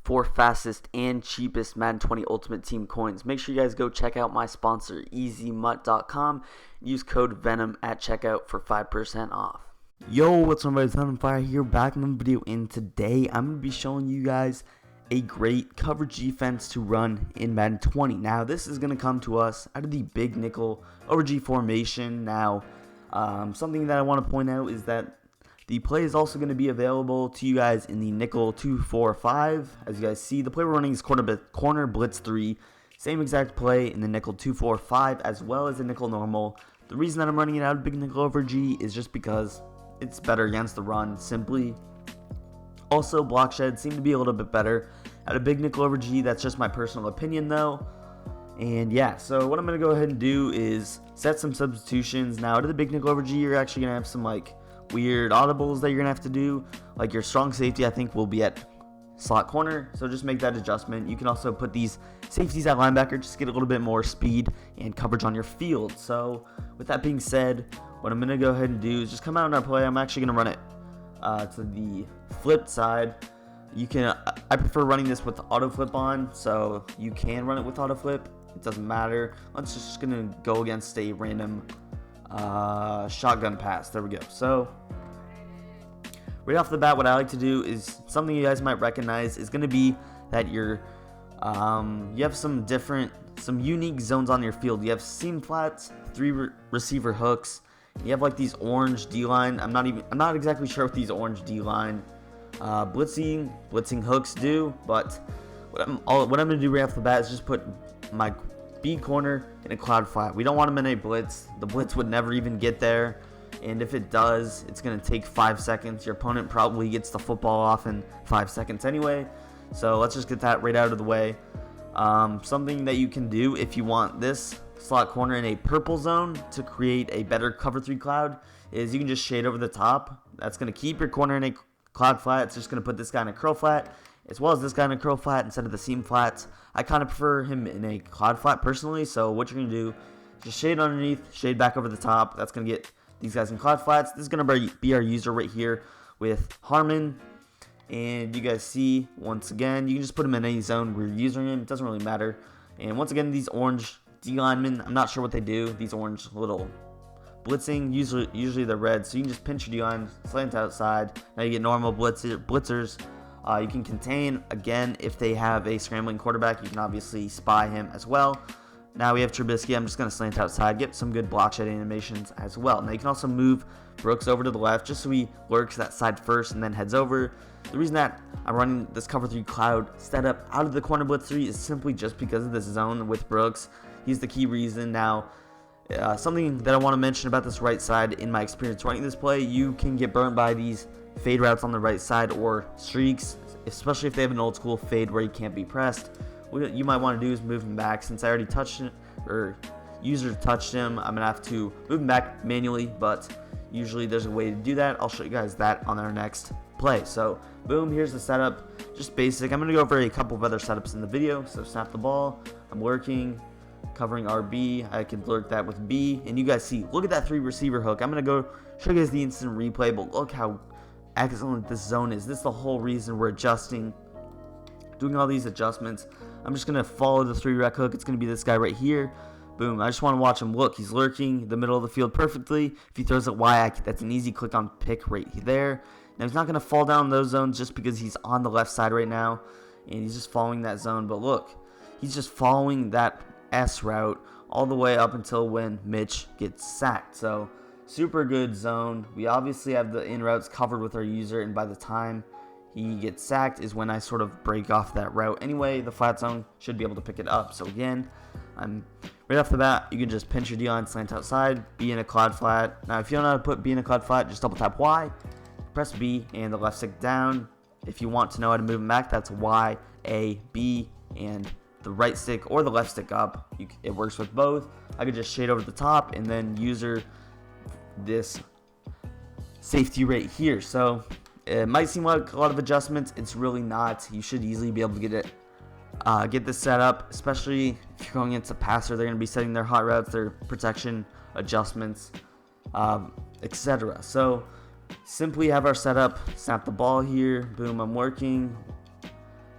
for fastest and cheapest Madden 20 Ultimate Team coins. Make sure you guys go check out my sponsor, EasyMut.com. Use code VENM at checkout for 5% off. Yo, what's up, guys? On Fire here, back in the video, and today I'm going to be showing you guys a great coverage defense to run in Madden 20. Now, this is going to come to us out of the big nickel over G formation. Now, something that I want to point out is that the play is also going to be available to you guys in the nickel 2-4-5. As you guys see, the play we're running is corner blitz 3. Same exact play in the nickel 2-4-5 as well as the nickel normal. The reason that I'm running it out of big nickel over G is just because it's better against the run, simply. Also, block sheds seem to be a little bit better at a big nickel over G. That's just my personal opinion, though. And yeah, so what I'm going to go ahead and do is set some substitutions. Now, out of the big nickel over G, you're actually going to have some weird audibles that you're gonna have to do. Like your strong safety, I think, will be at slot corner, so just make that adjustment. You can also put these safeties at linebacker, just get a little bit more speed and coverage on your field. So with that being said, what I'm gonna go ahead and do is just come out in our play. I'm actually gonna run it to the flipped side. You can I prefer running this with auto flip on, so you can run it with auto flip, it doesn't matter. Let's just gonna go against a random shotgun pass. There we go. So right off the bat, what I like to do is something you guys might recognize is going to be that you have some unique zones on your field. You have seam flats, 3 receiver hooks. You have these orange D-line. I'm not exactly sure what these orange D-line blitzing hooks do, but what I'm going to do right off the bat is just put my B corner in a cloud flat. We don't want him in a blitz. The blitz would never even get there, and if it does, it's going to take 5 seconds. Your opponent probably gets the football off in 5 seconds anyway, so let's just get that right out of the way. Something that you can do if you want this slot corner in a purple zone to create a better cover 3 cloud is you can just shade over the top. That's going to keep your corner in a cloud flat. It's just going to put this guy in a curl flat as well as this guy in a curl flat instead of the seam flats. I kind of prefer him in a cloud flat personally, so what you're going to do is just shade underneath, shade back over the top. That's going to get these guys in cloud flats. This is going to be our user right here with Harmon, and you guys see, once again, you can just put him in any zone where you're using him. It doesn't really matter. And once again, these orange D linemen, I'm not sure what they do. These orange little blitzing, usually they're red, so you can just pinch your D line, slant outside. Now you get normal blitzers. You can contain, again, if they have a scrambling quarterback, you can obviously spy him as well. Now we have Trubisky. I'm just going to slant outside, get some good block shed animations as well. Now you can also move Brooks over to the left just so he lurks that side first and then heads over. The reason that I'm running this cover 3 cloud setup out of the corner blitz 3 is simply just because of this zone with Brooks. He's the key reason. Now, something that I want to mention about this right side, in my experience running this play, you can get burnt by these fade routes on the right side or streaks, especially if they have an old school fade where you can't be pressed. What you might want to do is move him back. Since I already touched him, or user touched him, I'm gonna have to move him back manually, but usually there's a way to do that. I'll show you guys that on our next play. So boom, here's the setup, just basic. I'm gonna go over a couple of other setups in the video. So snap the ball, I'm lurking, covering RB, I can lurk that with B, and you guys see, look at that 3 receiver hook. I'm gonna go show you guys the instant replay, but look how excellent this zone is. This is the whole reason we're doing all these adjustments. I'm just gonna follow the 3 rec hook. It's gonna be this guy right here. Boom, I just want to watch him. Look, he's lurking the middle of the field perfectly. If he throws it Y, that's an easy click on pick right there. Now he's not gonna fall down those zones just because he's on the left side right now and he's just following that zone, but look, he's just following that S route all the way up until when Mitch gets sacked. So super good zone. We obviously have the in routes covered with our user, and by the time he gets sacked is when I sort of break off that route. Anyway, the flat zone should be able to pick it up. So again, I'm right off the bat, you can just pinch your D line, slant outside, be in a cloud flat. Now if you don't know how to put B in a cloud flat, just double tap Y, press B and the left stick down. If you want to know how to move him back, that's Y, A, B, and the right stick or the left stick up. It works with both. I could just shade over the top and then user this safety right here. So it might seem like a lot of adjustments. It's really not. You should easily be able to get this set up, especially if you're going into passer. They're going to be setting their hot routes, their protection adjustments, etc. So simply have our setup, snap the ball here, boom, I'm working,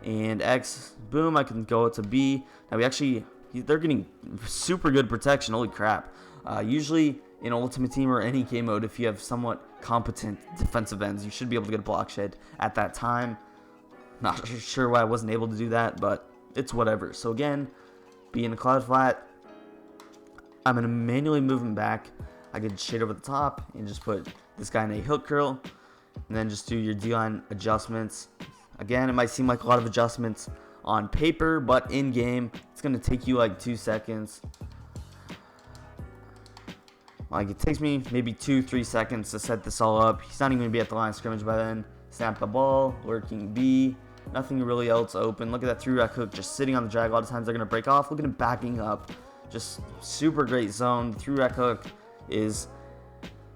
and X, boom, I can go to B. Now they're getting super good protection, holy crap. Usually in Ultimate Team or any game mode, if you have somewhat competent defensive ends, you should be able to get a block shed at that time. Not sure why I wasn't able to do that, but it's whatever. So again, B in the cloud flat. I'm going to manually move him back. I could shade over the top and just put this guy in a hook curl, and then just do your D-line adjustments. Again, it might seem like a lot of adjustments on paper, but in game, it's going to take you like 2 seconds. Like, it takes me maybe 2-3 seconds to set this all up. He's not even going to be at the line of scrimmage by then. Snap the ball, lurking B. Nothing really else open. Look at that 3-rack hook just sitting on the drag. A lot of times they're going to break off. Look at him backing up. Just super great zone. 3-rack hook is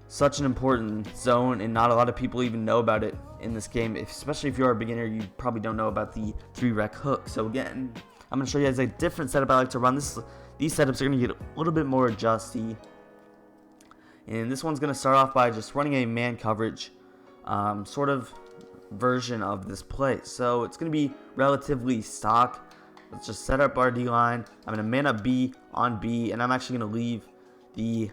such an important zone, and not a lot of people even know about it in this game. Especially if you're a beginner, you probably don't know about the 3-rack hook. So again, I'm going to show you guys a different setup I like to run. These setups are going to get a little bit more adjusty. And this one's going to start off by just running a man coverage sort of version of this play. So it's going to be relatively stock. Let's just set up our D-line. I'm going to man up B on B, and I'm actually going to leave the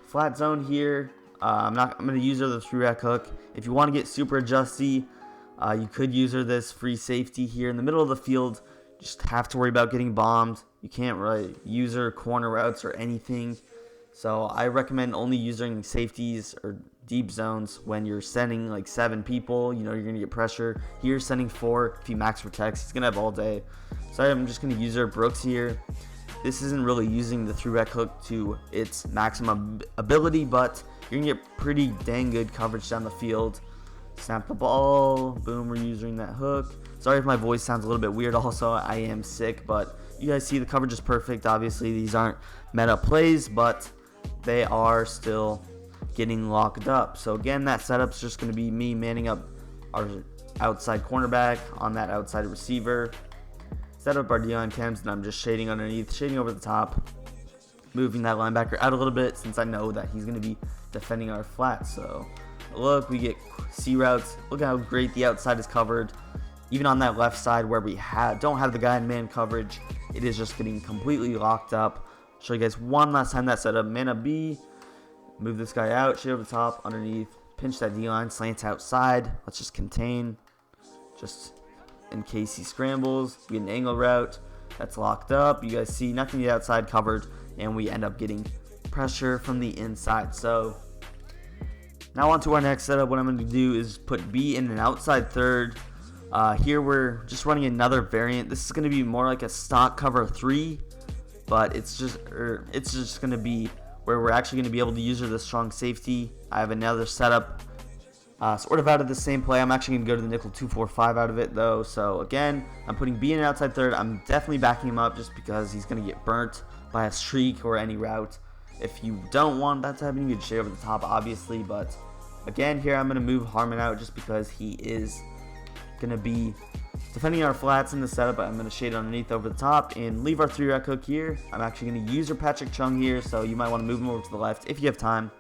flat zone here. I'm going to use her the 3-rack hook. If you want to get super adjusty, you could use her this free safety here in the middle of the field. Just have to worry about getting bombed. You can't really use her corner routes or anything. So I recommend only using safeties or deep zones when you're sending like 7 people. You know you're going to get pressure. Here, sending 4. If he max protects, he's going to have all day. So I'm just going to use her Brooks here. This isn't really using the 3-rack hook to its maximum ability, but you're going to get pretty dang good coverage down the field. Snap the ball. Boom, we're using that hook. Sorry if my voice sounds a little bit weird. Also, I am sick, but you guys see the coverage is perfect. Obviously, these aren't meta plays, but they are still getting locked up. So again, that setup's just going to be me manning up our outside cornerback on that outside receiver. Set up our D-line cams, and I'm just shading underneath, shading over the top, moving that linebacker out a little bit since I know that he's going to be defending our flat. So look, we get C routes. Look how great the outside is covered. Even on that left side where we don't have the guy in man coverage, it is just getting completely locked up. Show you guys one last time that setup. Man up B, move this guy out, shade over the top, underneath, pinch that D-line, slant outside. Let's just contain, just in case he scrambles. We get an angle route that's locked up. You guys see nothing the outside covered, and we end up getting pressure from the inside. So now on to our next setup. What I'm going to do is put B in an outside third. Here we're just running another variant. This is going to be more like a stock cover 3. But it's just going to be where we're actually going to be able to use her the strong safety. I have another setup sort of out of the same play. I'm actually going to go to the nickel 2-4-5 out of it though. So again, I'm putting B in an outside third. I'm definitely backing him up just because he's going to get burnt by a streak or any route. If you don't want that to happen, you can shade over the top obviously. But again, here I'm going to move Harmon out just because he is going to be defending our flats in the setup. I'm going to shade underneath over the top and leave our 3-rack hook here. I'm actually going to use our Patrick Chung here, so you might want to move him over to the left if you have time.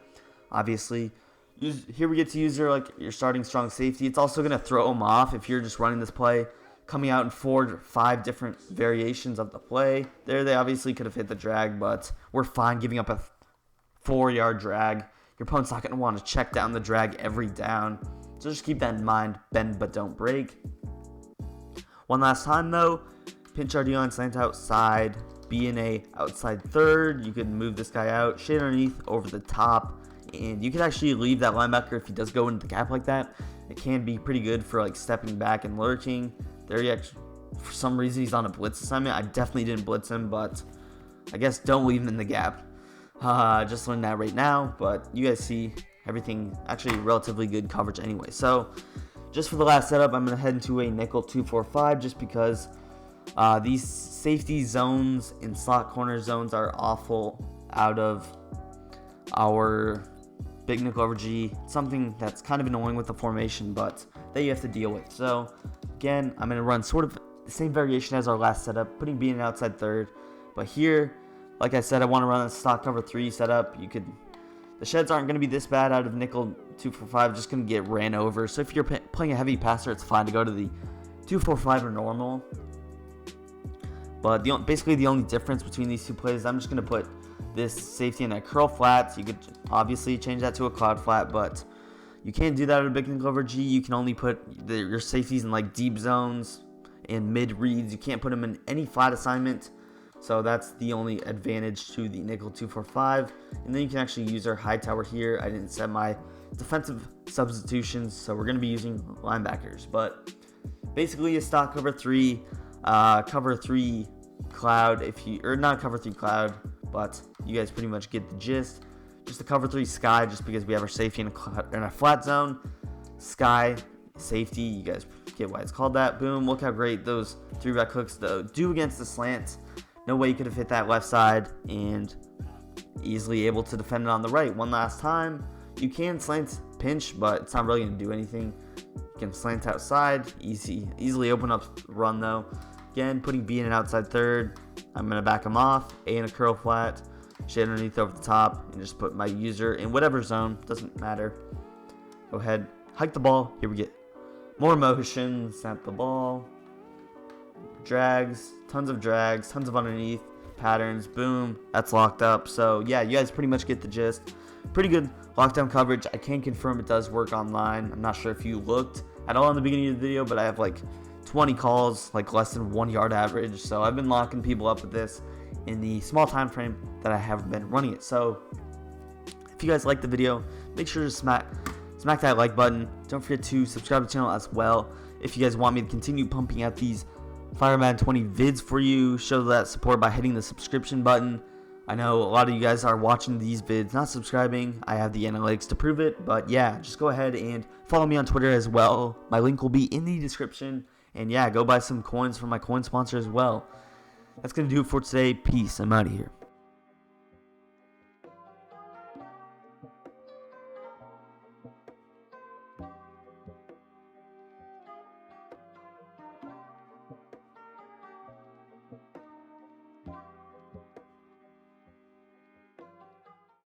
Obviously, here we get to use her like your starting strong safety. It's also going to throw him off if you're just running this play, coming out in 4 or 5 different variations of the play. There, they obviously could have hit the drag, but we're fine giving up a 4-yard drag. Your opponent's not going to want to check down the drag every down. So just keep that in mind. Bend but don't break. One last time though, pinch our D-line, slant outside, be in a outside third. You could move this guy out, shade underneath over the top, and you could actually leave that linebacker if he does go into the gap like that. It can be pretty good for like stepping back and lurking. There he actually, for some reason he's on a blitz assignment. I definitely didn't blitz him, but I guess don't leave him in the gap. Just learned that right now, but you guys see everything actually relatively good coverage anyway. So just for the last setup, I'm going to head into a nickel 2-4-5 just because these safety zones and slot corner zones are awful out of our big nickel over G. Something that's kind of annoying with the formation, but that you have to deal with. So again, I'm going to run sort of the same variation as our last setup, putting B in an outside third. But here, like I said, I want to run a stock cover 3 setup. The sheds aren't going to be this bad out of nickel 2-4-5, just going to get ran over. So if you're playing a heavy passer, it's fine to go to the 245 are normal. But basically the only difference between these two plays, I'm just going to put this safety in a curl flat. So you could obviously change that to a cloud flat, but you can't do that at a big nickel over G. You can only put your safeties in like deep zones and mid reads. You can't put them in any flat assignment. So that's the only advantage to the nickel 245. And then you can actually use our high tower here. I didn't set my defensive substitutions, so we're going to be using linebackers. But basically a stock cover 3, cover 3 cloud, or not cover 3 cloud, but you guys pretty much get the gist. Just a cover 3 sky, just because we have our safety in a flat zone. Sky safety, you guys get why it's called that. Boom, look how great those 3-back hooks do against the slants. No way you could have hit that left side, and easily able to defend it on the right. One last time, you can slant pinch, but it's not really going to do anything. You can slant outside, easily open up run though. Again, putting B in an outside third. I'm going to back him off, A in a curl flat, shade underneath over the top, and just put my user in whatever zone, doesn't matter. Go ahead, hike the ball, here we get more motion, snap the ball. Drags, tons of underneath patterns, boom, that's locked up. So yeah, you guys pretty much get the gist. Pretty good lockdown coverage. I can confirm it does work online. I'm not sure if you looked at all in the beginning of the video, but I have like 20 calls, like less than 1 yard average. So I've been locking people up with this in the small time frame that I have been running it. So if you guys like the video, make sure to smack that like button. Don't forget to subscribe to the channel as well. If you guys want me to continue pumping out these Fire Madden 20 vids for you, show that support by hitting the subscription button. I know a lot of you guys are watching these vids not subscribing. I have the analytics to prove it, but yeah, just go ahead and follow me on Twitter as well. My link will be in the description, and yeah, go buy some coins from my coin sponsor as well. That's gonna do it for today. Peace. I'm out of here.